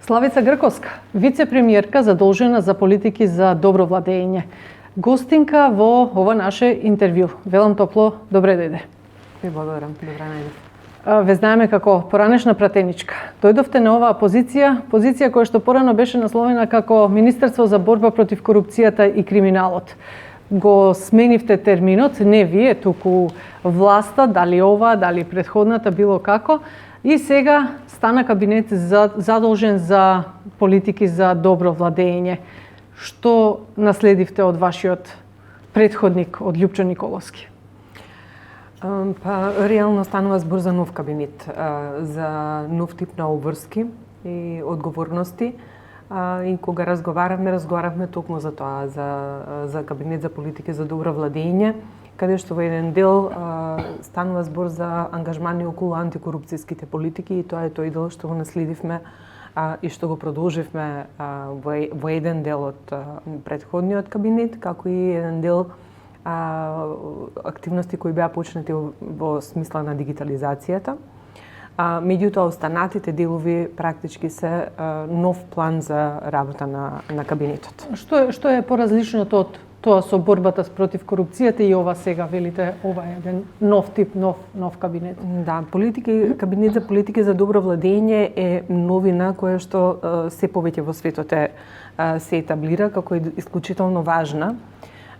Славица Грковска, вице-премиерка задолжена за политики за добро владење. Гостинка во ова наше интервју. Велам топло, добре дојде. Ви благодарам, добре најдов. Ве знаеме како поранешна пратеничка. Дојдовте на оваа позиција која што порано беше насловена како Министерство за борба против корупцијата и криминалот. Го сменивте терминот, не вие, туку власта, дали ова, дали претходната, било како, и сега стана кабинет задолжен за политики за добро владење. Што наследивте од вашиот претходник, од Љупчо Николовски? Реално станува збор за нов кабинет, за нов тип на обврски и одговорности. И кога разговаравме токму за тоа, за кабинет за политики за добро владење, каде што во еден дел станува збор за ангажмани околу антикорупцијските политики, и тоа е тој дел што го наследивме и што го продолживме во еден дел од претходниот кабинет, како и еден дел активности кои беа почнати во смисла на дигитализацијата. Меѓутоа, останатите делови практички се нов план за работа на кабинетот. Што е поразличното од тоа со борбата против корупцијата и ова сега велите, ова е еден нов тип, нов кабинет? Да, кабинет за политики за добро владење е новина која што се повеќе во светот се етаблира како исклучително важна,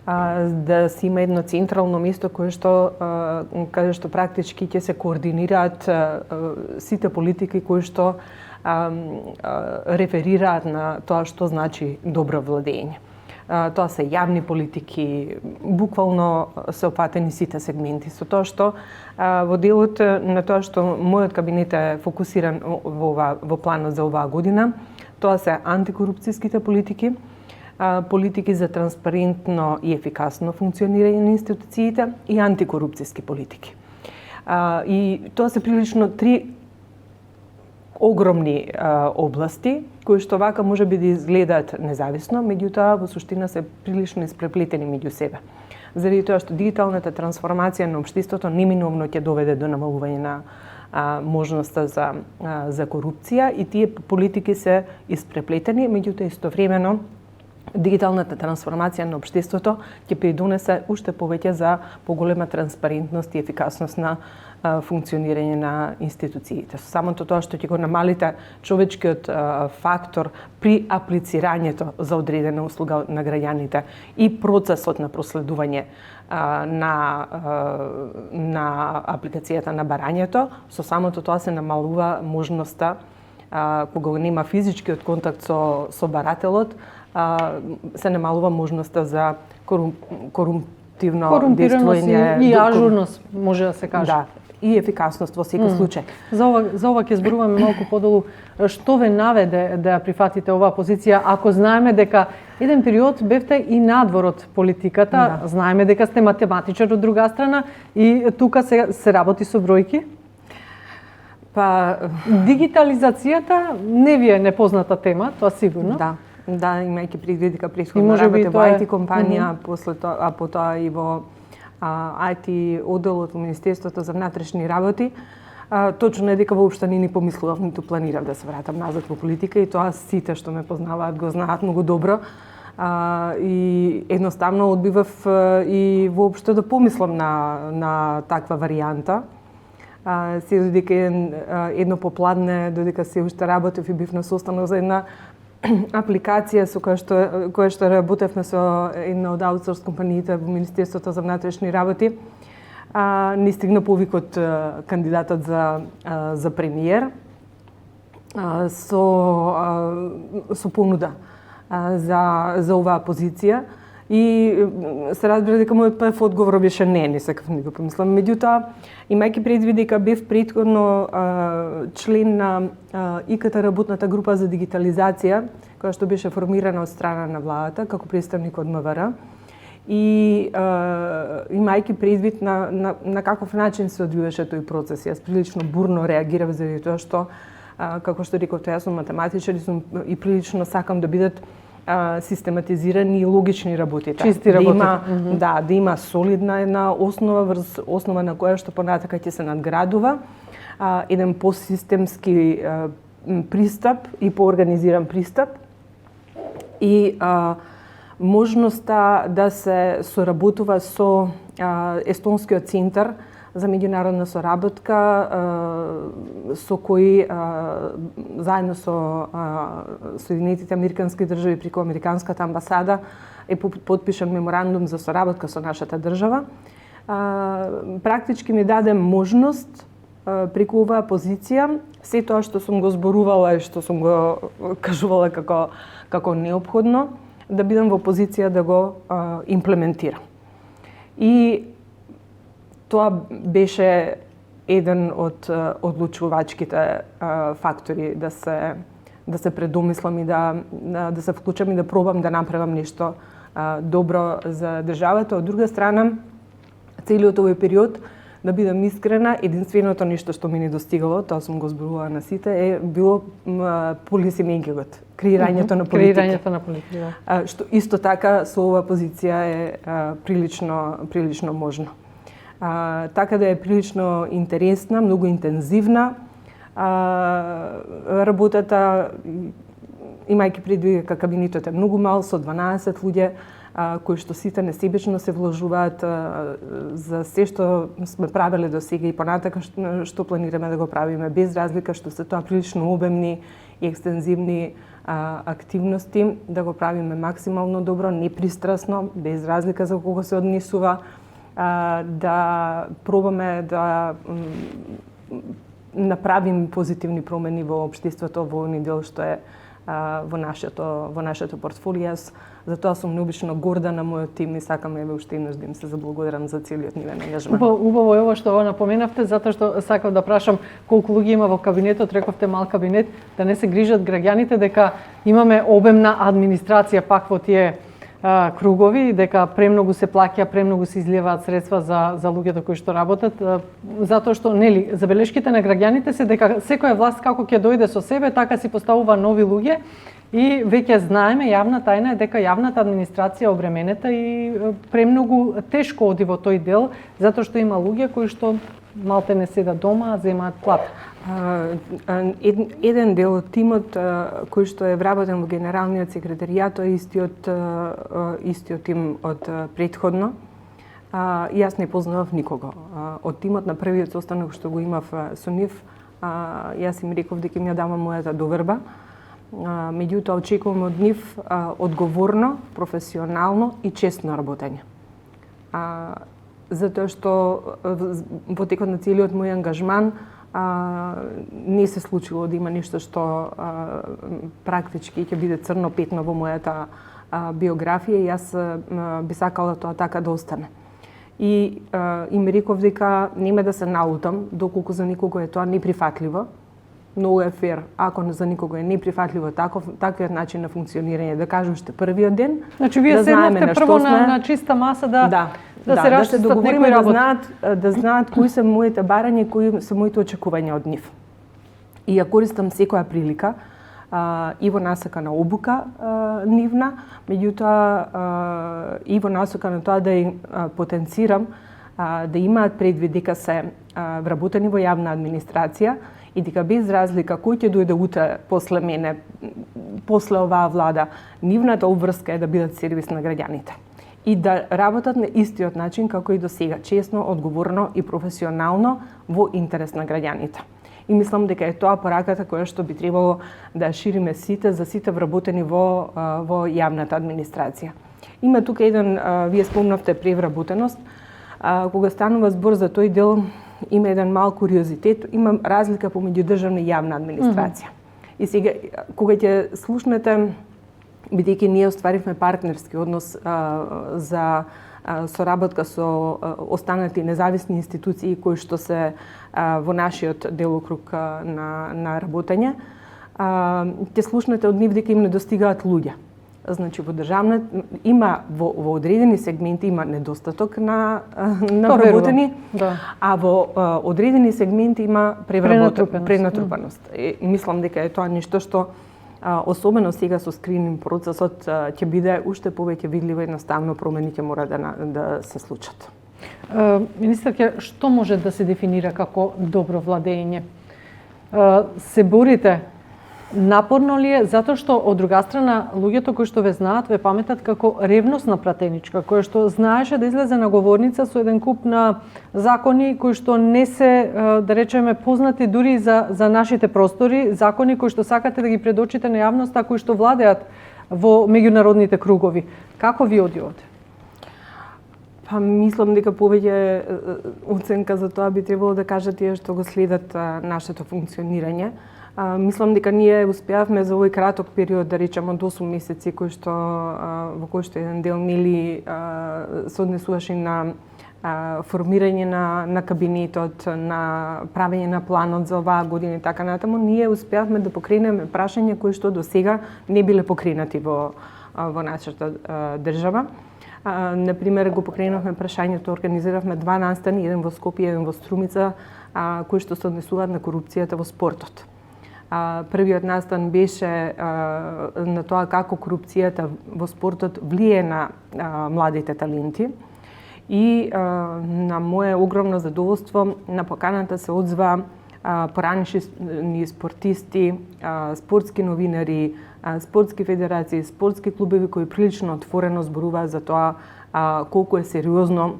да се има едно централно место каде што практички ќе се координираат сите политики кои што реферираат на тоа што значи добро владење. Тоа се јавни политики, буквално се опфатени сите сегменти, со тоа што во делот на тоа што мојот кабинет е фокусиран во планот за оваа година, тоа се антикорупцијските политики, политики за транспарентно и ефикасно функционирање на институциите и антикорупцијски политики. И тоа се прилично три огромни области, кои што вака може би да изгледаат независно, меѓутоа во суштина се прилично испреплетени меѓу себе. Заради тоа што дигиталната трансформација на општеството неминовно ќе доведе до намалување на можноста за корупција, и тие политики се испреплетени, меѓутоа истовремено дигиталната трансформација на општеството ќе придонесе уште повеќе за поголема транспарентност и ефикасност на функционирање на институциите. Со самото тоа што ќе го намалите човечкиот фактор при аплицирањето за одредена услуга на граѓаните и процесот на проследување на апликацијата на барањето, со самото тоа се намалува можноста кога нема физичкиот контакт со барателот, се намалува можноста за корумптивно действување и ажурност, може да се каже. Да, и ефикасност во секој случај. За ова ќе зборуваме малку подолу. Што ве наведе да ја прифатите оваа позиција, ако знаеме дека еден период бевте и надвор од политиката, знаеме дека сте математичар од друга страна и тука се работи со бројки? Дигитализацијата не ви е непозната тема, тоа сигурно. Да, имајќи предвид дека претходно работев во IT компанија, после тоа, а потоа и во IT одделот во Министерството за внатрешни работи, точно е дека воопшто не ни помислував, ниту планирав да се вратам назад во политика, и тоа сите што ме познаваат го знаат многу добро. И едноставно одбивав и воопшто да помислам на таква варијанта. Се додека едно попладне, додека се уште работев и бив на состанок за една апликација со која што работевме со една од аутсорс компаниите во Министерството за внатрешни работи, ни стигна повик од кандидатот за премиер со понуда за оваа позиција. И се разбира дека мојот прв одговор беше не сакав ни го помислам. Меѓутоа, имајќи предвид дека бев претходно член на ИКТ работната група за дигитализација, која што беше формирана од страна на владата како представник од МВР, и имајќи предвид на каков начин се одвиваше тој процес, јас прилично бурно реагирав заради тоа што, како што рековте, јас сум математичар и прилично сакам да бидат систематизирани и логични работите. Чисти работите. Да има солидна една основа, врз основа на која што понатака ќе се надградува, еден посистемски пристап и поорганизиран пристап и можноста да се соработува со Естонскиот центар за меѓународна соработка, со кој заедно со Соединетите Американски држави преку Американската амбасада е потпишан меморандум за соработка со нашата држава. Практички ми даде можност преку оваа позиција се тоа што сум го зборувала и што сум го кажувала како неопходно, да бидам во позиција да го имплементирам. И тоа беше еден од одлучувачките фактори да се предумислам и да се вклучам и да пробам да направам нешто добро за државата. Од друга страна, целиот овој период, да бидам искрена, единственото нешто што ми не достигало, тоа сум го зборувала на сите, е било полисименгигот, креирањето на политика. Креирањето на политика. Што исто така со оваа позиција е прилично можно. Така да е прилично интересна, многу интензивна работата, имајќи предвид дека кабинетот е многу мал, со 12 луѓе, кои што сите несебично се вложуваат за се што сме правеле до сега и понатака што планираме да го правиме, без разлика што се тоа прилично обемни и екстензивни активности, да го правиме максимално добро, непристрасно, без разлика за кого се однесува, да пробаме да направим позитивни промени во општеството во овој дел што е во нашето портфолио. Затоа сум необично горда на мојот тим и сакам еве уште еднаш да им се заблагодарам за целиот нивен ангажмент. Убаво е ова што го напоменавте, затоа што сакав да прашам колку луѓе има во кабинетот, рековте мал кабинет, да не се грижат граѓаните дека имаме обемна администрација пак во тие кругови, дека премногу се плаќа, премногу се изливаат средства за луѓето кои што работат, затоа што нели забелешките на граѓаните се дека секоја власт како ќе дојде со себе, така си поставува нови луѓе и веќе знаеме, јавна тајна е дека јавната администрација е обременета и премногу тешко оди во тој дел, затоа што има луѓе кои што малте не седат дома, а земаат плата. Еден дел од тимот кој што е вработен во генералниот секретаријат е истиот тим од претходно. Јас не познавав никого од тимот на првиот состанок што го имав со нив. Јас им реков дека им ја давам мојата доверба. Меѓутоа очекувам од нив одговорно, професионално и честно работење. Затоа што во текот на целиот мој ангажман не се случило да има нешто што практички ќе биде црно петно во мојата биографија и јас би сакала тоа така да остане. И им реков дека нема да се наутам доколку за никого е тоа неприфатливо. Многу е фер, ако за никого е неприфатливо таквиот начин на функционирање, да кажу уште првиот ден. Значи вие седнавте прво на чиста маса да се договориме да знаат кои се моите барања и кои се моите очекувања од нив. И ја користам секоја прилика и во насока на обука нивна, меѓутоа и во насока на тоа да ја потенцирам да имаат предвид дека се вработени во јавна администрација и дека без разлика кој ќе дојде утре после мене, после оваа влада, нивната обврска е да бидат сервис на граѓаните и да работат на истиот начин како и до сега, честно, одговорно и професионално во интерес на граѓаните. И мислам дека е тоа пораката која што би требало да шириме сите за сите вработени во јавната администрација. Има тука еден, вие спомнавте превработеност, кога станува збор за тој дел, има еден мал куриозитет, има разлика помеѓу државна и јавна администрација. И сега, кога ќе слушнете, бидејќи ние остваривме партнерски однос за соработка со останати независни институции кои што се во нашиот делокруг на работење, ќе слушнете од нив дека им недостигаат луѓе. Значи во државна има во одредени сегменти има недостаток на вработени, а во одредени сегменти има пренатрупаност. Мислам дека е тоа нешто што особено сега со скрининг процесот ќе биде уште повеќе видливо, едноставно промени ќе мора да се случат. Министерке, што може да се дефинира како добро владење? Се борите Напорно ли е? Затоа што од друга страна луѓето кои што ве знаат ве паметат како ревностна пратеничка, која што знаеше да излезе на говорница со еден куп на закони кои што не се, да речеме, познати дури за нашите простори, закони кои што сакате да ги предочите на јавноста, кои што владеат во меѓународните кругови. Како ви одиоте? Па мислам дека повеќе оценка за тоа би требало да кажат тие што го следат нашето функционирање. Мислам дека ние успеавме за овој краток период, да речеме од 8 месеци, во кој што еден дел нели се однесуваше на формирање на кабинетот, на правење на планот за оваа година и така натаму, ние успеавме да покренеме прашања кои што до сега не биле покренати во нашата држава. Например, го покренавме прашањето, организиравме 2 настани, еден во Скопје, еден во Струмица, кои што се однесуваат на корупцијата во спортот. Првиот настан беше на тоа како корупцијата во спортот влие на младите таленти и на мое огромно задоволство на поканата се одзва поранешни спортисти, спортски новинари, спортски федерации, спортски клубови кои прилично отворено зборуваат за тоа колку е сериозно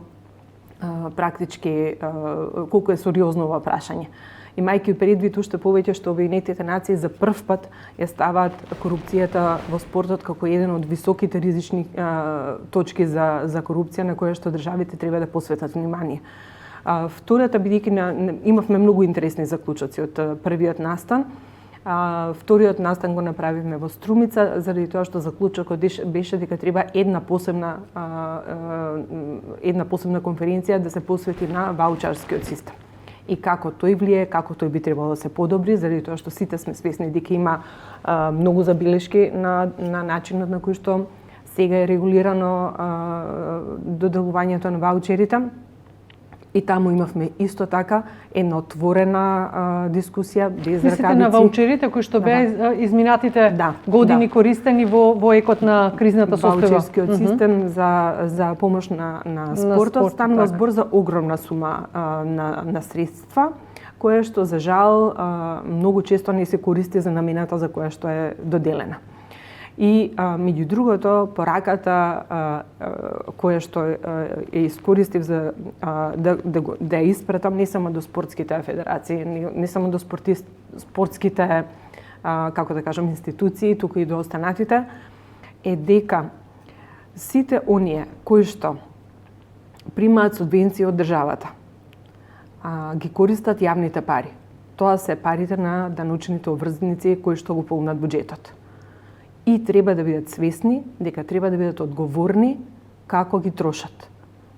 практички колку е сериозно ова прашање. Имајќи предвид уште повеќе што Обединетите нации за прв пат ја ставаат корупцијата во спортот како еден од високите ризични точки за корупција на која што државите треба да посветат внимание. Втората, бидејќи имавме многу интересни заклучоци од првиот настан, вториот настан го направивме во Струмица, заради тоа што заклучокот беше дека треба една посебна конференција да се посвети на ваучарскиот систем. И како тој влие, како тој би требало да се подобри, заради тоа што сите сме свесни дека има многу забелешки на начинот на кој што сега е регулирано доделувањето на ваучерите. И таму имавме исто така една отворена дискусија без ракавици. Мислите на ваучерите кои што беа изминатите години користени во екот на кризната состојба? Ваучерскиот систем за помош на спортот станува збор за огромна сума на средства, која што за жал многу често не се користи за намената за која што е доделена. И меѓу другото, пораката која што ја искористив за да ја испратам не само до спортските федерации, не само до спортските како да кажам институции, туку и до останатите, е дека сите оние кои што примаат субвенции од државата, ги користат јавните пари. Тоа се парите на даночните обврзаници кои што го полнат буџетот. И треба да бидат свесни дека треба да бидат одговорни како ги трошат.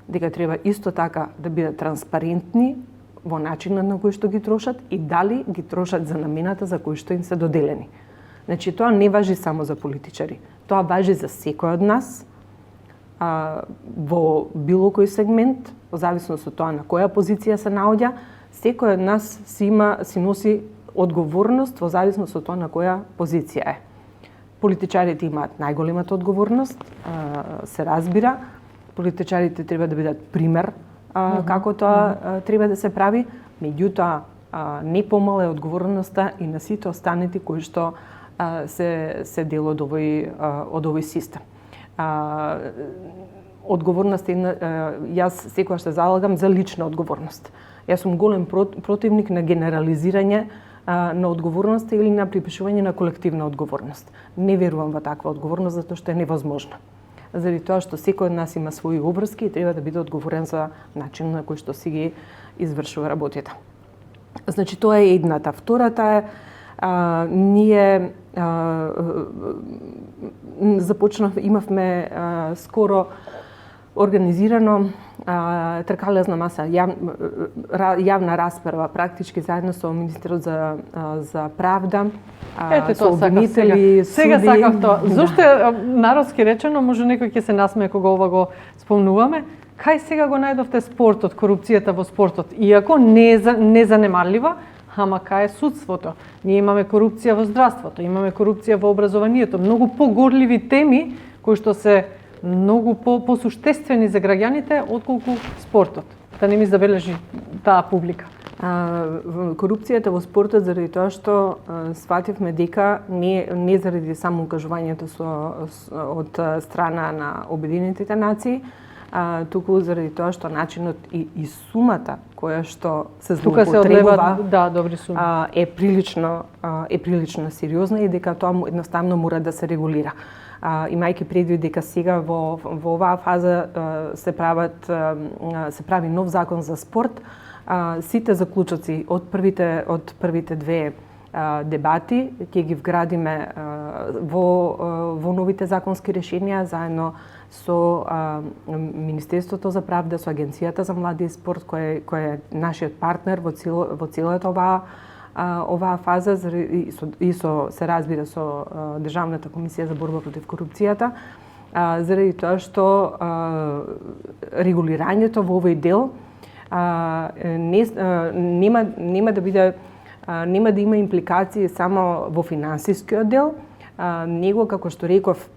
Дека треба исто така да бидат транспарентни во начинот на кој што ги трошат и дали ги трошат за намената за кој што им се доделени. Значи, тоа не важи само за политичари. Тоа важи за секој од нас во било кој сегмент, во зависност од тоа на која позиција се наоѓа, секој од нас си носи одговорност во зависност од тоа на која позиција е. Политичарите имаат најголемата одговорност, се разбира. Политичарите треба да бидат пример како тоа треба да се прави, меѓутоа не помала е одговорноста и на сите останати кои што се дел од овој систем. Одговорноста, јас секогаш се залагам за лична одговорност. Јас сум голем противник на генерализирање на одговорност или на припишување на колективна одговорност. Не верувам во таква одговорност затоа што е невозможна. Заради тоа што секој од нас има своји обврски и треба да биде одговорен за начин на кој што си ги извршува работите. Значи тоа е едната. Втората е ние имавме скоро организирано тркалезна маса, јавна расправа, практички заедно со Министерот за правда, со обвинители, сега сакав тоа. Зошто народски речено, може некој ќе се насмее кога ова го спомнуваме, кај сега го најдовте спортот, корупцијата во спортот, иако не е занемарлива, ама кај е судството. Ние имаме корупција во здравството, имаме корупција во образованието, многу погорливи теми кои што се многу посуштествени за граѓаните отколку спортот. Да не ми забележи таа публика. Корупцијата во спортот заради тоа што свативме дека не заради само укажувањето од страна на Обединетите нации, туку заради тоа што начинот и сумата која што се злоупотребува добри суми, е прилично сериозна и дека тоа едноставно мора да се регулира. Имајќи предвид дека сега во оваа фаза се прави нов закон за спорт, сите заклучоци од првите две дебати ќе ги вградиме во новите законски решенија заедно со Министерството за правда, со Агенцијата за млади и спорт кој е нашиот партнер во целата оваа фаза и се разбира со Државната комисија за борба против корупцијата, заради тоа што регулирањето во овој дел нема да има импликации само во финансискиот дел, него, како што реков,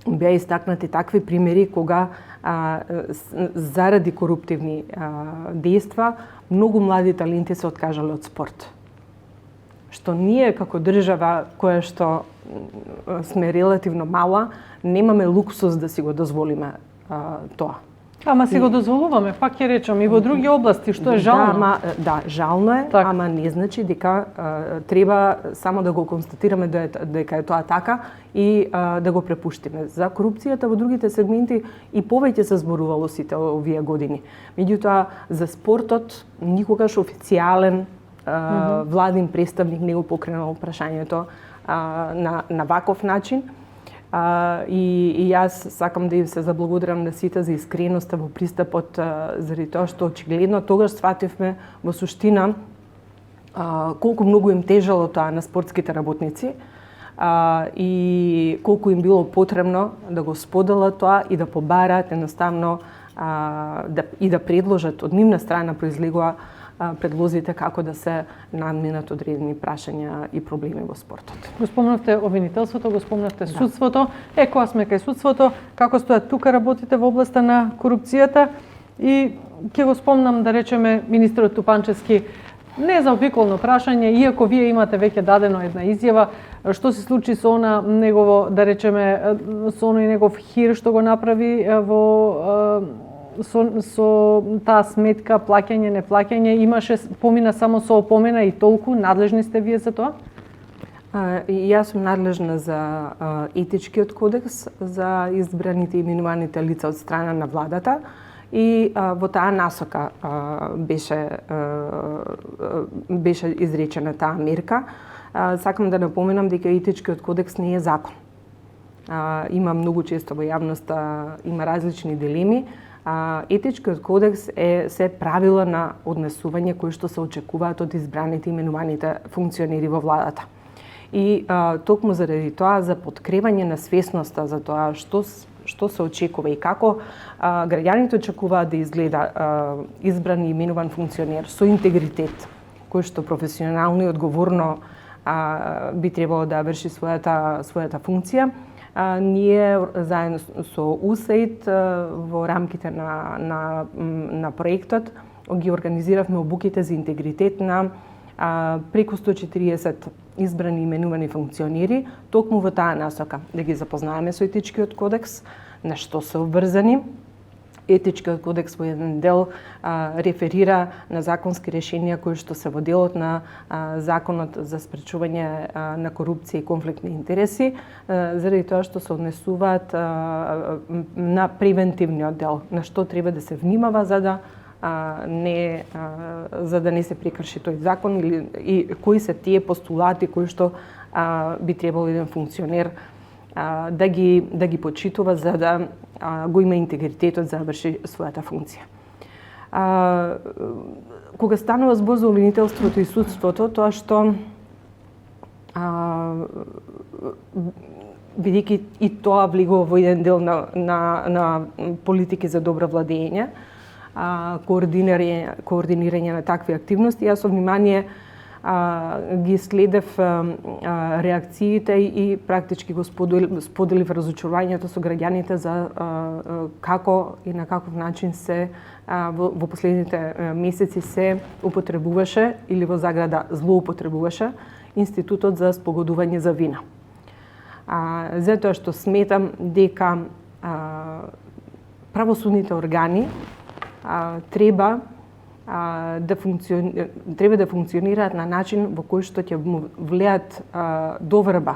беа истакнати такви примери кога заради коруптивни дејства многу млади таленти се откажале од спорт. Што ние како држава која што сме релативно мала, немаме луксус да си го дозволиме тоа. Ама си го дозволуваме, пак ќе речам, и во други области, што е жално. Жално е, ама не значи дека треба само да го констатираме дека е тоа така и да го препуштиме. За корупцијата во другите сегменти и повеќе се зборувало сите овие години. Меѓутоа, за спортот никогаш официјален владин представник не го покренал прашањето на ваков начин. И јас сакам да им се заблагодарам на сите за искреноста во пристапот, заради тоа што очигледно тогаш свативме во суштина колку многу им тежало тоа на спортските работници и колку им било потребно да го споделат тоа и да побараат едноставно и да предложат од нивна страна произлегува предлозите како да се надминат одредени прашања и проблеми во спортот. Го спомнавте обвинителството, го спомнавте судството. Кога сме кај судството, како стојат тука работите во областа на корупцијата и ќе го спомнам да речеме министерот Тупанчевски незаобиколно прашање, иако вие имате веќе дадено една изјава, што се случи со она негово, да речеме, со оној негов хир што го направи со таа сметка, плаќање, неплаќање, помина само со опомена и толку, надлежни сте вие за тоа? Јас сум надлежна за етичкиот кодекс за избраните и именуваните лица од страна на владата и во таа насока беше изречена таа мерка. Сакам да напоменам дека етичкиот кодекс не е закон. Има многу често во јавноста има различни дилеми. Етичкиот кодекс е се правила на однесување кои што се очекуваат од избраните и именуваните функционери во владата. И токму заради тоа, за подкрепање на свесноста за тоа што се очекува и како граѓаните очекуваат да изгледа избран и именуван функционер со интегритет, кој што професионално и одговорно би требало да врши својата функција, ние заедно со УСАИД во рамките на проектот ги организиравме обуките за интегритет на преку 140 избрани и именувани функционери, токму во таа насока, да ги запознаеме со етичкиот кодекс, на што се обврзани. Етичкиот кодекс во еден дел реферира на законски решенија кои што се во делот на Законот за спречување на корупција и конфликт на интереси, заради тоа што се однесуваат на превентивниот дел, на што треба да се внимава за да не се прекрши тој закон и кои се тие постулати кои што би требало еден функционер да ги почитува за да го има интегритетот за да врши својата функција. Кога станува збор за обвинителството и судството, тоа што бидејќи и тоа влегува во еден дел на политики за добро владење, координирање на такви активности, јас со внимание ги следев реакциите и практички го споделив разочарувањето со граѓаните за како и на каков начин се во последните месеци се употребуваше или во заграда злоупотребуваше институтот за спогодување за вина. Затоа што сметам дека правосудните органи треба да функционираат на начин во кој што ќе влијат доверба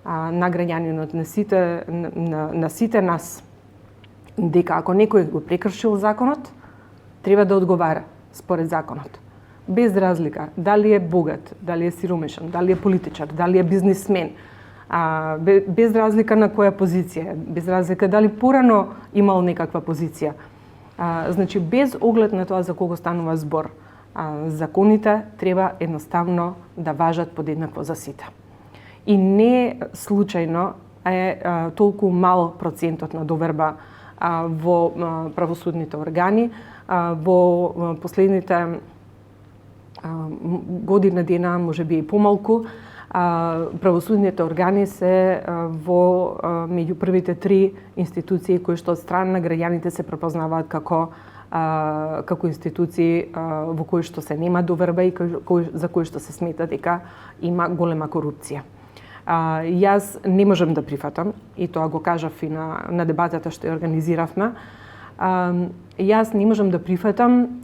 на граѓанинот, на сите нас, дека ако некој го прекршил законот, треба да одговара според законот. Без разлика дали е богат, дали е сиромашен, дали е политичар, дали е бизнисмен, без разлика на која позиција, без разлика дали порано имал некаква позиција. Значи, без оглед на тоа за кого станува збор, законите треба едноставно да важат подеднакво за сите. И не случајно е толку мал процентот на доверба во правосудните органи. Во последните година дена, можеби и помалку, правосудните органи се во меѓу првите 3 институции кои што од страна на граѓаните се препознаваат како институции во кои што се нема доверба и за кои што се смета дека има голема корупција. Јас не можам да прифатам, и тоа го кажав и на дебатата што ја организиравме, јас не можам да прифатам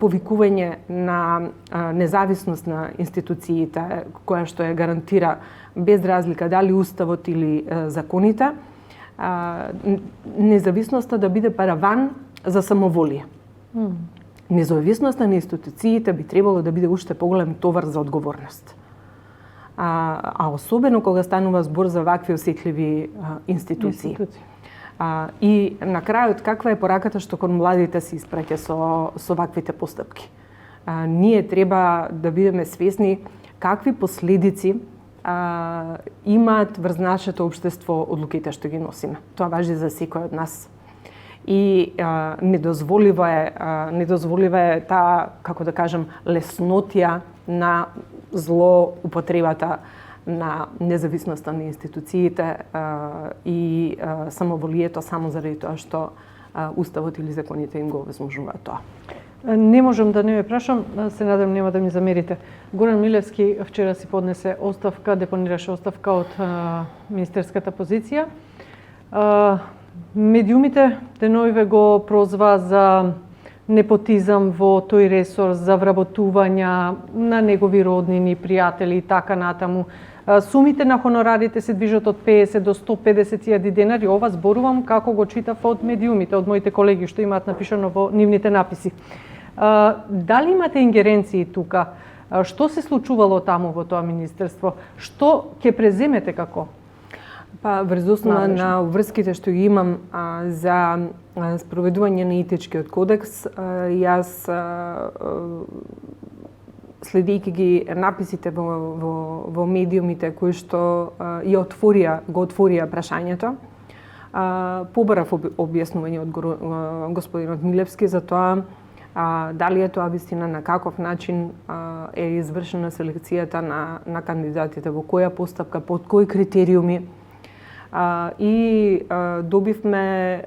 повикување на независност на институциите која што ја гарантира без разлика дали уставот или законите, независноста да биде параван за самоволие. Независноста на институциите би требало да биде уште поголем товар за одговорност. А особено кога станува збор за вакви осетливи институции. И на крајот, каква е пораката што кон младите се испраќа со ваквите постапки? Ние треба да бидеме свесни какви последици имаат врз нашето општество одлуките што ги носиме. Тоа важи за секој од нас. И недозволиво е таа, како да кажем, леснотија на злоупотребата на независноста на институциите и самоволието само заради тоа што уставот или законите им го овозможуваат тоа. Не можам да не ве прашам, се надам нема да ми замерите. Горан Милевски вчера си поднесе оставка, депонираше оставка од министерската позиција. Медиумите деновиве го прозва за непотизам во тој ресор, за вработувања на негови роднини, пријатели и така натаму. Сумите на хонорарите се движат од 50 до 150.000 денари. Ова зборувам како го читав од медиумите, од моите колеги што имаат напишано во нивните написи. Дали имате ингеренции тука? Што се случувало таму во тоа министерство? Што ќе преземете како? Врз основа на врските што ги имам за спроведување на етичкиот кодекс, јас следејќи ги написите во медиумите кои што го отворија прашањето, побарав објаснување од господинот Милевски за тоа дали е тоа вистина, на каков начин е извршена селекцијата на кандидатите, во која постапка, под кои критериуми. И добивме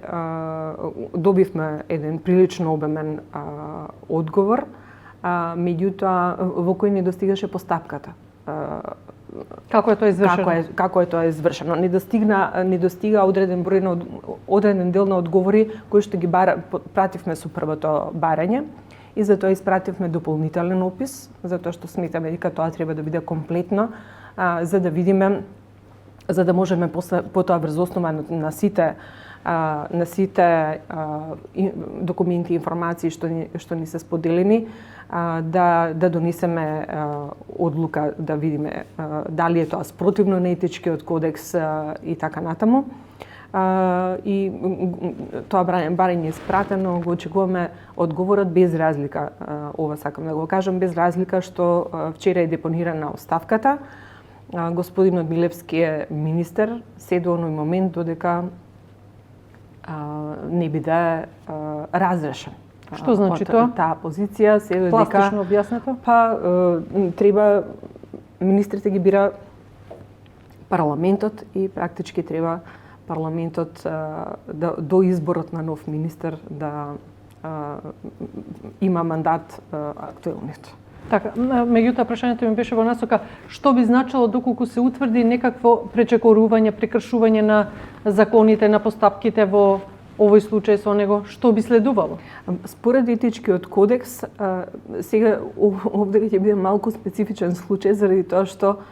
еден прилично обемен одговор, меѓутоа во кој не достигаше постапката. Како е тоа извршено? Како е тоа извршено? Не достига одреден дел на одговори кои што ги пративме со првото барање и затоа испративме дополнителен опис, затоа што сметаме дека тоа треба да биде комплетно, за да видиме, за да можеме потоа врз основа на сите документи и информации што ни се споделени, да донесеме одлука, да видиме дали е тоа спротивно на етичкиот кодекс и така натаму. И тоа барање е спратено, го очекуваме одговорот без разлика, ова сакам да го кажам, без разлика што вчера е депонирана оставката. Господинот Милевски е министер, се до оној момент додека не биде разрешен. Што значи тоа? Таа позиција се дека пластично објаснето? Па треба министрите ги бира парламентот и практички треба парламентот до изборот на нов министер да има мандат актуелниот. Така, меѓутоа прашањето ми беше во насока што би значило доколку се утврди некакво пречекорување, прекршување на законите, на постапките во овој случај со него, што би следувало? Според етичкиот кодекс, сега овде ќе биде малку специфичен случај заради тоа што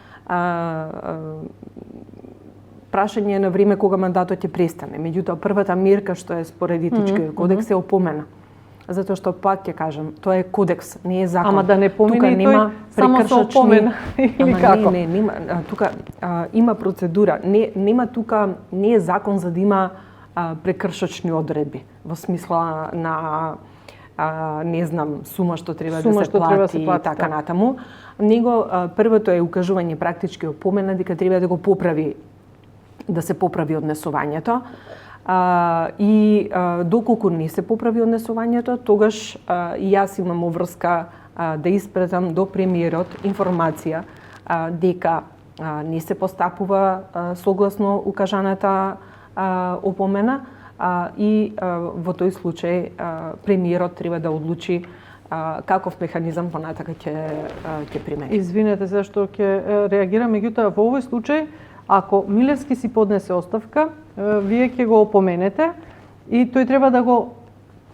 прашање на време кога мандатот ќе престане. Меѓутоа првата мерка што е според етичкиот кодекс е опомена. Затоа што пак ќе кажам, тоа е кодекс, не е закон. Ама да не помине тој само со опомена или како? Не, нема, тука има процедура. Нема тука, не е закон за да има прекршочни одредби во смисла на не знам, сума што треба да се плати и така натаму. Него првото е укажување практички опомена дека треба да го поправи, да се поправи однесувањето. И доколку не се поправи однесувањето, тогаш и јас имам обврска да испратам до премиерот информација дека не се постапува согласно укажаната опомена и во тој случај премиерот треба да одлучи каков механизам понатака ќе примени. Извинете зашто ќе реагирам, меѓутоа во овој случај ако Милевски си поднесе оставка, вие ќе го опоменете и тој треба да го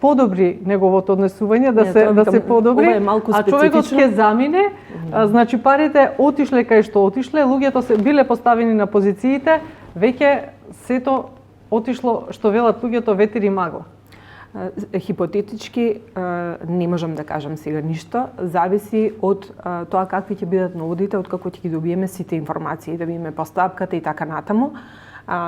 подобри неговото однесување, да се подобри, а човекот ќе замине, значи парите отишле кај што отишле, луѓето се биле поставени на позициите, веќе сето отишло, што велат луѓето, ветер и магла. Хипотетички не можам да кажам сега ништо, зависи од тоа какви ќе бидат наводите, од како ќе ги добиеме сите информации, да видиме постапката и така натаму,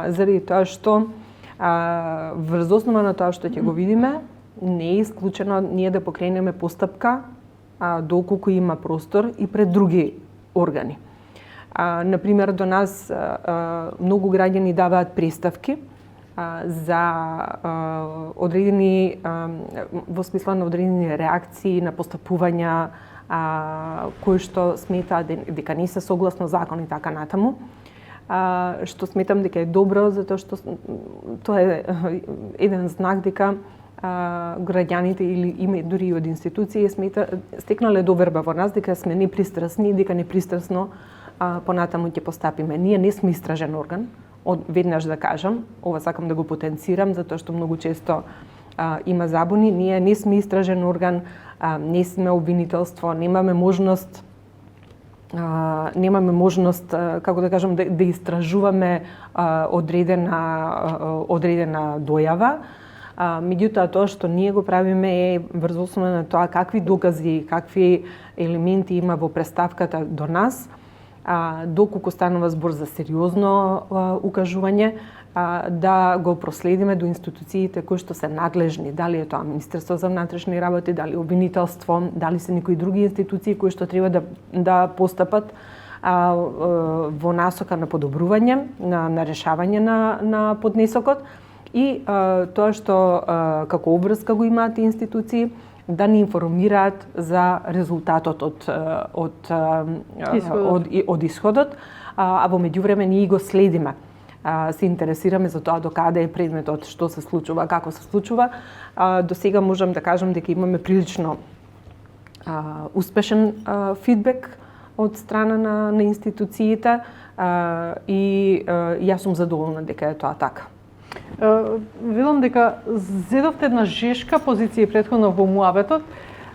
заради тоа што врз основа на тоа што ќе го видиме, не е исклучено ние да покренеме постапка доколку има простор и пред други органи. Например, до нас многу граѓани даваат преставки за одредени, во смисла на одредени реакции на постапувања кои што сметаат дека не се согласно закон и така натаму, што сметам дека е добро, затоа што тоа е еден знак дека граѓаните или име дури и од институции стекнале доверба во нас дека сме непристрасни и дека непристрасно понатаму ќе постапиме. Ние не сме истражен орган, веднаш да кажам, ова сакам да го потенцирам, затоа што многу често има забуни. Ние не сме истражен орган, не сме обвинителство, немаме можност, како да кажам, да истражуваме одредена дојава. Меѓутоа, тоа што ние го правиме е врз основа на тоа какви докази, какви елементи има во преставката до нас, доколку станува збор за сериозно укажување, да го проследиме до институциите кои што се надлежни, дали е тоа Министерство за внатрешни работи, дали обвинителство, дали се некои други институции кои што треба да постапат во насока на подобрување, на решавање на поднесокот и тоа што како обврска го имаат институции, да ни информираат за резултатот од исходот, а во меѓувреме ние го следиме. Се интересираме за тоа до каде е предметот, што се случува, како се случува. До сега можам да кажам дека имаме прилично успешен фидбек од страна на институциите и јас сум задоволна дека е тоа така. Видам дека зедовте една жешка позиција претходно во муабетот.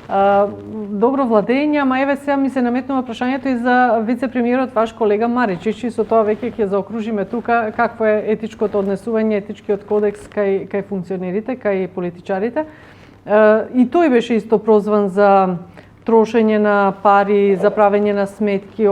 Добро владење, ама еве сега ми се наметнува прашањето и за вице-премиерот ваш колега Маричич, и со тоа веќе ќе заокружиме тука какво е етичкото однесување, етичкиот кодекс кај функционерите, кај политичарите. И тој беше исто прозван за трошење на пари, за правење на сметки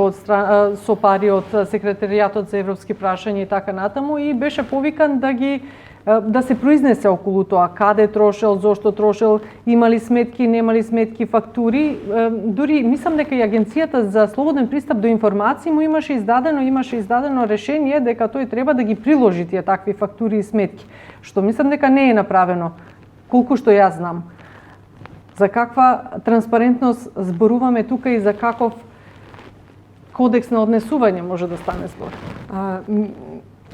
со пари од секретаријатот за европски прашања и така натаму, и беше повикан да се произнесе околу тоа каде трошел, зошто трошел, имали сметки, немали сметки, фактури. Дури мислам дека и Агенцијата за слободен пристап до информации му имаше издадено решение дека тој треба да ги приложи тие такви фактури и сметки, што мислам дека не е направено, колку што јас знам. За каква транспарентност зборуваме тука и за каков кодекс на однесување може да стане збор?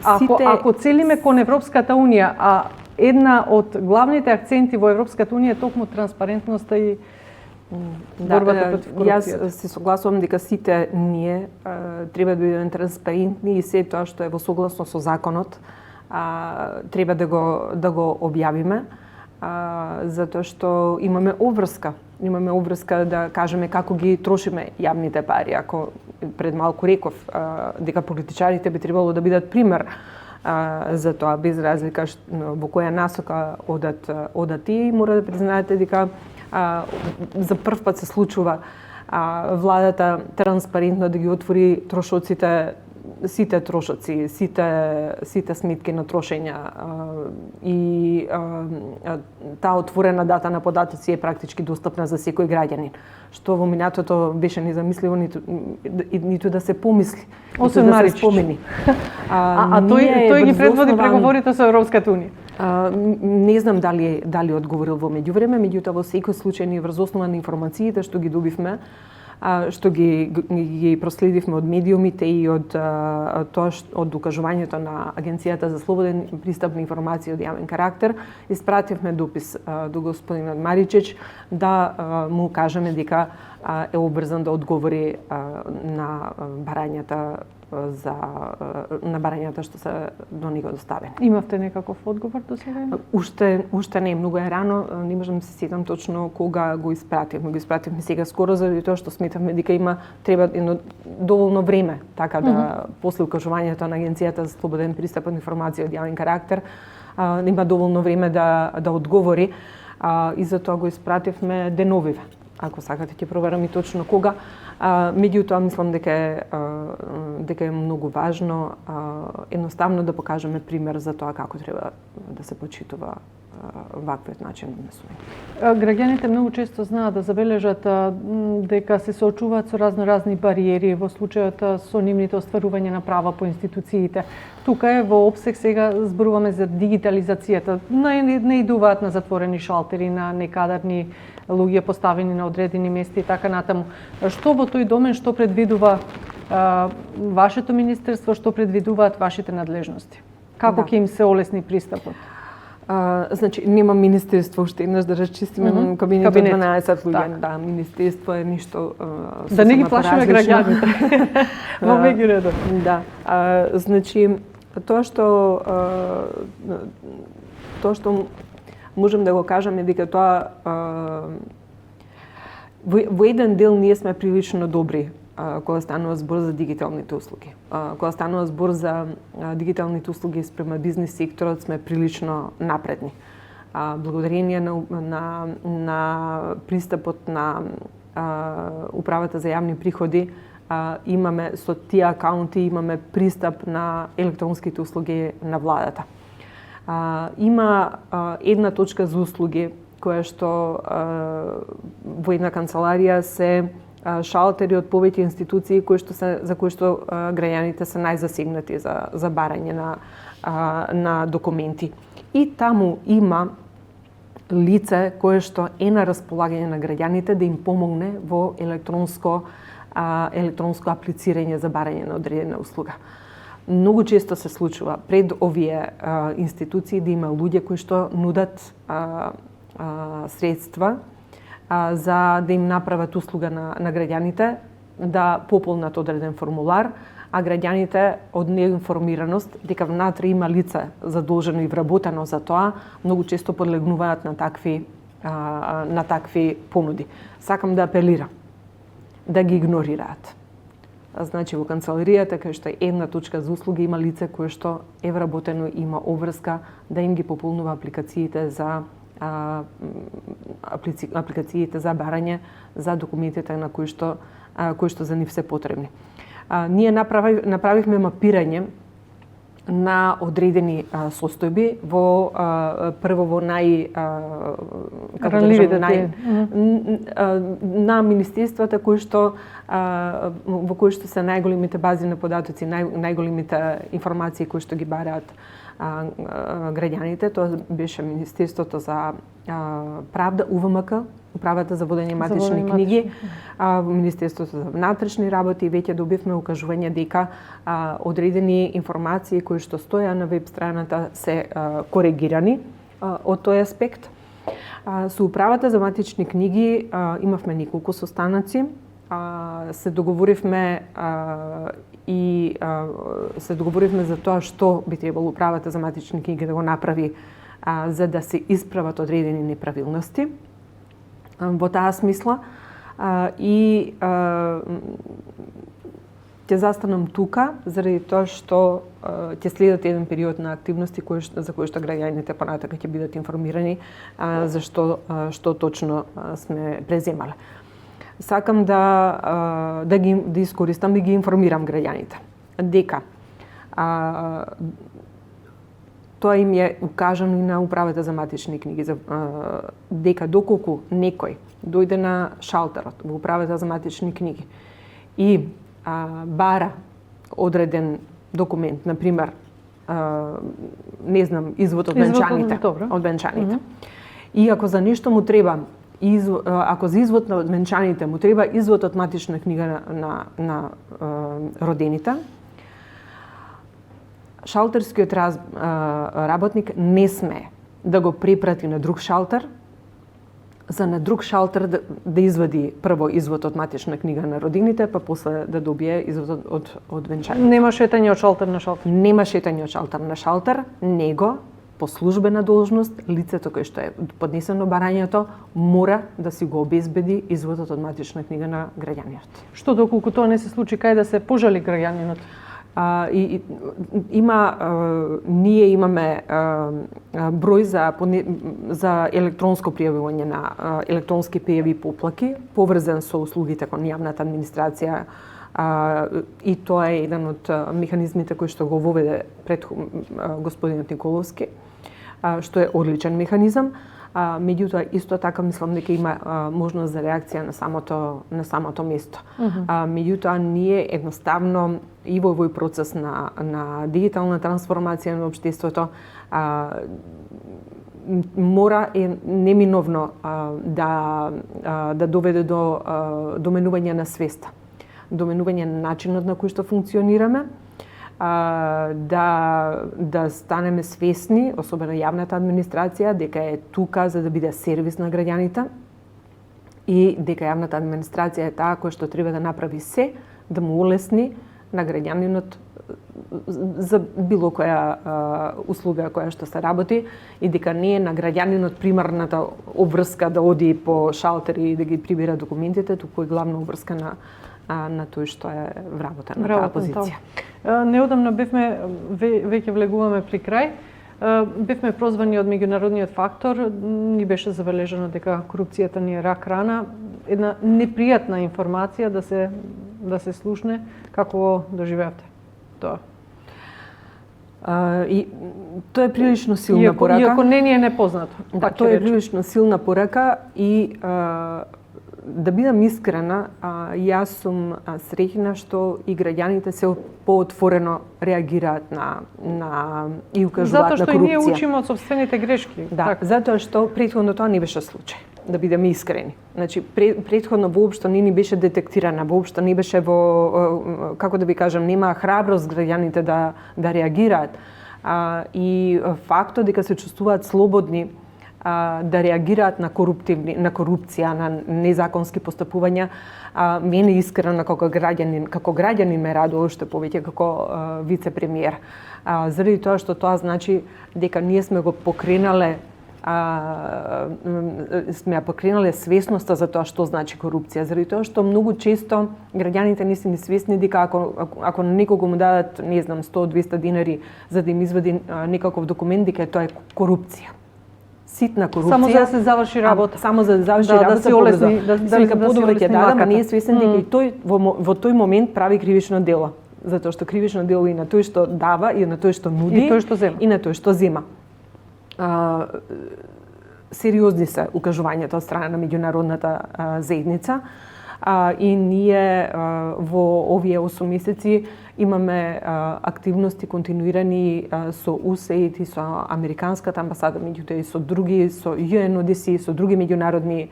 Ако целиме кон Европската Унија, а една од главните акценти во Европската Унија е токму транспарентноста и борбата против корупцијата. Јас се согласувам дека сите ние треба да бидеме транспарентни и се тоа што е во согласно со законот треба да го објавиме, затоа што имаме обврска. Имаме обврска да кажеме како ги трошиме јавните пари. Ако пред малку реков дека политичарите би требало да бидат пример за тоа, без разлика во која насока одат тие, мора да признаете дека за прв пат се случува владата транспарентно да ги отвори трошоците, сите трошоци, сите сметки на трошења и таа отворена дата на податоци е практички достапна за секој граѓанин, што во минатото беше незамисливо ниту да се помисли, освен да се спомени. Тој ги предводи преговорите со Европската Унија. Не знам дали одговорил во меѓувреме, меѓутоа во секој случај ние врз основа на информациите што ги добивме, што ги проследивме од медиумите и од укажувањето на Агенцијата за слободен пристап на информација од јавен карактер, испративме допис до господинот Маричич да му кажеме дека е обврзан да одговори на барањата што се до него доставени. Имавте некаков одговор до сега? Уште не, многу е рано, не можам да се сетам точно кога го испративме. Го испративме сега скоро заради тоа што сметавме дека треба едно доволно време, така да после укажувањето на Агенцијата за слободен пристап на информација од јавен карактер, има доволно време да одговори и затоа го испративме деновиве. Ако сакате ќе проверам и точно кога. Меѓутоа мислам дека е многу важно едноставно да покажеме пример за тоа како треба да се почитува ваквиот начин на однесување. Граѓаните многу често знаат да забележат дека се соочуваат со разни бариери во случајот со нивните остварување на права по институциите. Тука е во опсег сега зборуваме за дигитализацијата. Не идуваат на затворени шалтери, на некадарни луѓе поставени на одредени места и така натаму. Што во тој домен, што предвидува вашето министерство, што предвидуваат вашите надлежности? Како ќе им се олесни пристапот? Значи, нема министерство, уште еднаш да расчистиме кабинет од 12 луѓе. Да, министерство е ништо да не ги плашиме граѓаните во меѓуредот. Да. Значи, тоа што можем да го кажеме дека тоа во еден дел ние сме прилично добри кога станува збор за дигиталните услуги. Кога станува збор за дигиталните услуги спрема бизнис секторот сме прилично напредни. Благодарение на пристапот на управата за јавни приходи имаме со тие акаунти имаме пристап на електронските услуги на владата. Има една точка за услуги која што во една канцеларија се шалтери од повеќе институции за кои што граѓаните се најзасегнати за барање на документи. И таму има лице кое што е на располагање на граѓаните да им помогне во електронско аплицирање за барање на одредена услуга. Многу често се случува пред овие институции да има луѓе кои што нудат средства за да им направат услуга на граѓаните, да пополнат одреден формулар, а граѓаните од неинформираност дека внатре има лице задолжено и вработено за тоа, многу често подлегнуваат на такви понуди. Сакам да апелирам да ги игнорираат. Значи во канцеларијата кај што е една точка за услуги има лице кое што е вработено и има обврска да им ги пополнува апликациите за барање за документите на кои што за нив се потребни. Ние направивме мапирање на одредени состојби прво во на министерствата во кои што се најголемите бази на податоци, најголемите информации кои што ги бараат граѓаните. Тоа беше Министерството за правда, УВМК, управата за водење матични книги, Министерството за внатрешни работи, веќе добивме укажување дека одредени информации кои што стоја на веб страната се коригирани од тој аспект. Со управата за матични книги имавме неколку состаноци. Се договоривме за тоа што би требало управата за матични книги да го направи за да се исправат одредени неправилности во таа смисла. И ќе застанам тука заради тоа што ќе следат еден период на активности за кои што граѓаните понатака ќе бидат информирани за што точно сме преземале. Сакам да искористам и ги информирам граѓаните дека тоа им е укажано и на управата за матични книги, дека доколку некој дојде на шалтерот во управата за матични книги и бара одреден документ, например, не знам, извод од венчаните. И ако за нешто му треба ако за извод од венчаните му треба извод од матична книга на родените, шалтерскиот работник не смее да го препрати на друг шалтер, за на друг шалтер да извади прво извод од матична книга на родините, па после да добие извод од венчаните. Нема шетање од шалтер на шалтер. Нема шетање од шалтер на шалтер, него по службена должност лицето кој што е поднесено барањето мора да си го обезбеди изводот од матична книга на граѓанинот. Што доколку тоа не се случи, кај да се пожали граѓанинот? Ние имаме број за електронско пријавување на електронски пријави поплаки, поврзан со услугите кон јавната администрација, и тоа е еден од механизмите кои што го воведе пред господинот Николовски, што е одличен механизам. Меѓутоа, исто така мислам дека има можност за реакција на самото место. Меѓутоа, ние едноставно и во овој процес на дигитална трансформација на општеството мора неминовно да доведе до менување на свеста, до менување на начинот на кој што функционираме, да станеме свесни, особено јавната администрација, дека е тука за да биде сервис на граѓаните и дека јавната администрација е таа која што треба да направи се да му улесни на граѓанинот за било која услуга која што се работи и дека не е на граѓанинот примарната обврска да оди по шалтери и да ги прибира документите, туку е главна обврска на тој што е вработен на таа позиција. Неодамна веќе влегуваме при крај, бевме прозвани од меѓународниот фактор, ни беше забележано дека корупцијата ни е рак рана, една непријатна информација да се слушне. Како доживеавте тоа? И тоа е прилично силна порака. Иако не ни е непознато. Да, тоа е прилично силна порака и да бидам искрена, јас сум среќна што и граѓаните се поотворено реагираат на и укажуваат на корупција. Затоа што и ние учиме од сопствените грешки. Да, така. Затоа што претходно тоа не беше случај, да бидеме искрени. Значи, претходно воопшто не ни беше детектирана, воопшто не беше како да ви кажам, нема храброст граѓаните да реагираат. И фактот дека се чувствуваат слободни да реагираат на корупција, на незаконски постапувања, мене искрено како граѓанин ме радува уште повеќе како вице-премиер. Заради тоа што тоа значи дека ние сме го покренале свесноста за тоа што значи корупција, заради тоа што многу често граѓаните не се ни свесни дека ако на некого му дадат, не знам, 100-200 динари за да им извади некаков документ, дека тоа е корупција. Ситна корупција. Само за да се заврши работа. Само за да заврши работа. Да се олесни, да вика подобро ќе дадам, а не е свесен дека и тој во тој момент прави кривично дело. Затоа што кривично дело и на тој што дава, и на тој што нуди, и тој што зема. И на тој што зема. Сериозни се укажувањата од страна на меѓународната заедница. И ние во овие 8 месеци имаме активности континуирани со USAID и со Американската амбасада, меѓутоа и со други, со UNODC, со други меѓународни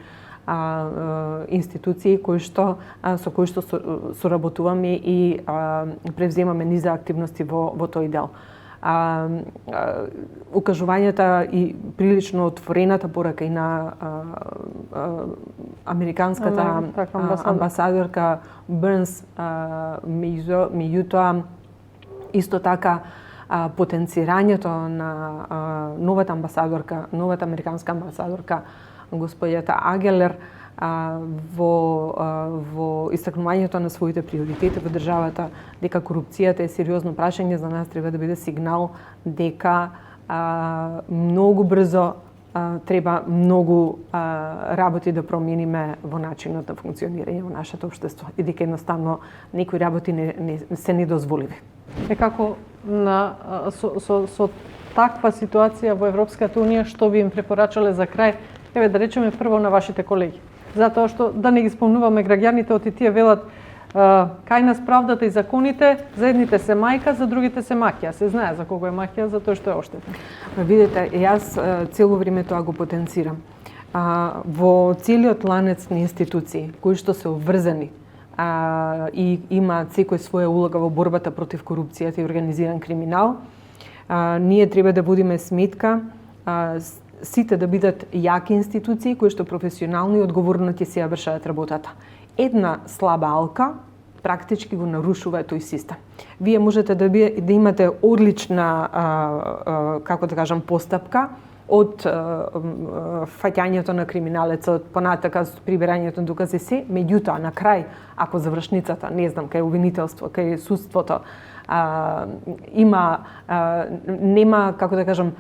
институции со кои што соработуваме и превземаме низа активности во тој дел. Укажувањата и прилично отворената порака и на американската амбасадорка Бернс, меѓутоа исто така потенцирањето на новата американска амбасадорка господјата Агелер во истакнувањето на своите приоритети во државата, дека корупцијата е сериозно прашање, за нас треба да биде сигнал дека многу брзо треба многу работи да промениме во начинот на функционирање во нашето општество и дека едноставно некои работи не се недозволиви. Како со таква ситуација во Европската Унија, што би им препорачале за крај? Еве да речеме прво на вашите колеги. Затоа што да не ги спомнуваме граѓаните, оти тие велат кај нас правдата и законите, за едните се мајка, за другите се маќија. Се знае за кого е маќија, затоа што е оштетен. Видете, јас цело време тоа го потенцирам. Во целиот ланец на институции кои што се обврзани и имаат секој своја улога во борбата против корупцијата и организиран криминал, ние треба да водиме сметка сите да бидат јаки институции кои што професионално и одговорно ќе се ја вршат работата. Една слаба алка практички го нарушува тој систем. Вие можете да имате одлична, како да кажам, постапка од фаќањето на криминалецот, понатака прибирањето на докази се, меѓутоа на крај, ако завршницата, не знам, кај обвинителство, кај судството, нема, како да кажам,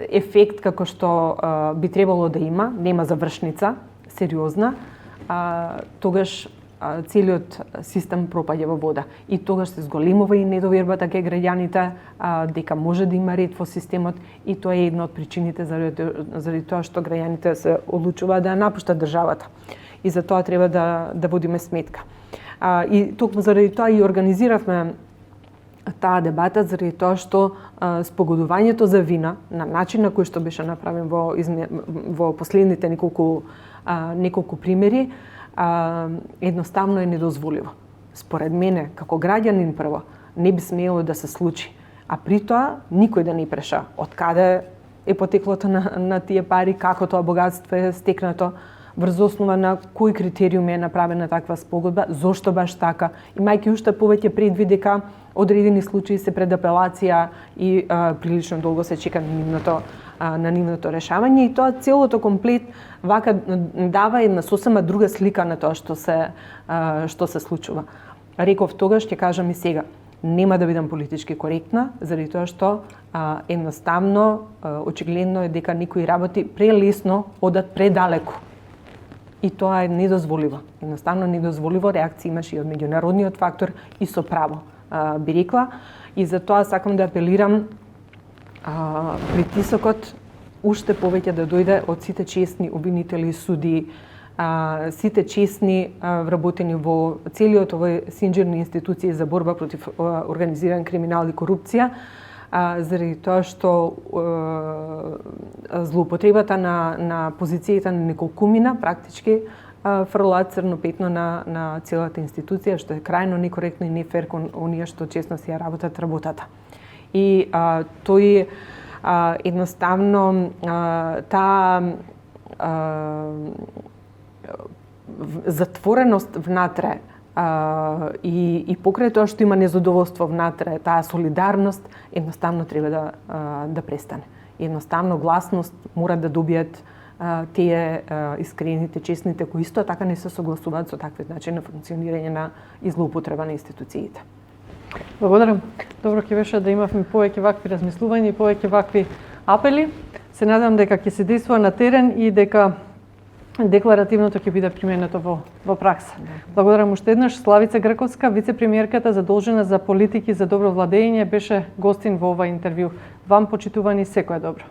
ефект како што би требало да има, нема завршница сериозна, тогаш целиот систем пропаѓа во вода. И тогаш се зголемува и недовербата кај граѓаните дека може да има ред во системот и тоа е една од причините заради тоа што граѓаните се одлучуваат да напуштат државата. И за тоа треба да водиме сметка. И токму заради тоа и организиравме таа дебата, заради тоа што спогодувањето за вина на начин на кој што беше направен во последните неколку примери едноставно е недозволиво. Според мене, како граѓанин прво, не би смело да се случи. А при тоа, никој да не преша од каде е потеклото на тие пари, како тоа богатство е стекнато, врз основа на кои критериуми е направена таква спогодба, зошто баш така, имајќи уште повеќе предвид дека одредени случаи се пред апелација и прилично долго се чека на нивното решавање и тоа целото комплет вака дава една сосема друга слика на тоа што се случува. Реков тогаш, ќе кажам и сега, нема да бидам политички коректна, заради тоа што едноставно, очигледно е дека некои работи прелесно одат предалеку. И тоа е недозволиво. Едноставно недозволиво, реакција имаше и од меѓународниот фактор и со право, би рекла. И за тоа сакам да апелирам притисокот уште повеќе да дојде од сите честни обвинители и судии, сите честни вработени во целиот овој синџир на институции за борба против организиран криминал и корупција, заради тоа што злоупотребата на позицијата на неколкумина практички фрлаат црно петно на целата институција, што е крајно некоректно и нефер кон оние што честно си ја работат работата. И тој едноставно таа затвореност внатре и покрај тоа што има незадоволство внатре, таа солидарност едноставно треба да престане. Едноставно гласност мора да добијат тие искрените, честните кои исто така не се согласуваат со таквиот начин на функционирање на и злоупотреба на институциите. Благодарам. Добро ќе беше да имавме повеќе вакви размислувања и повеќе вакви апели. Се надевам дека ќе се действува на терен и дека декларативното ќе биде применето во пракса. Благодарам уште еднаш. Славица Грковска, вице-премиерката задолжена за политики за добро владење, беше гостин во ова интервју. Вам почитувани секое добро.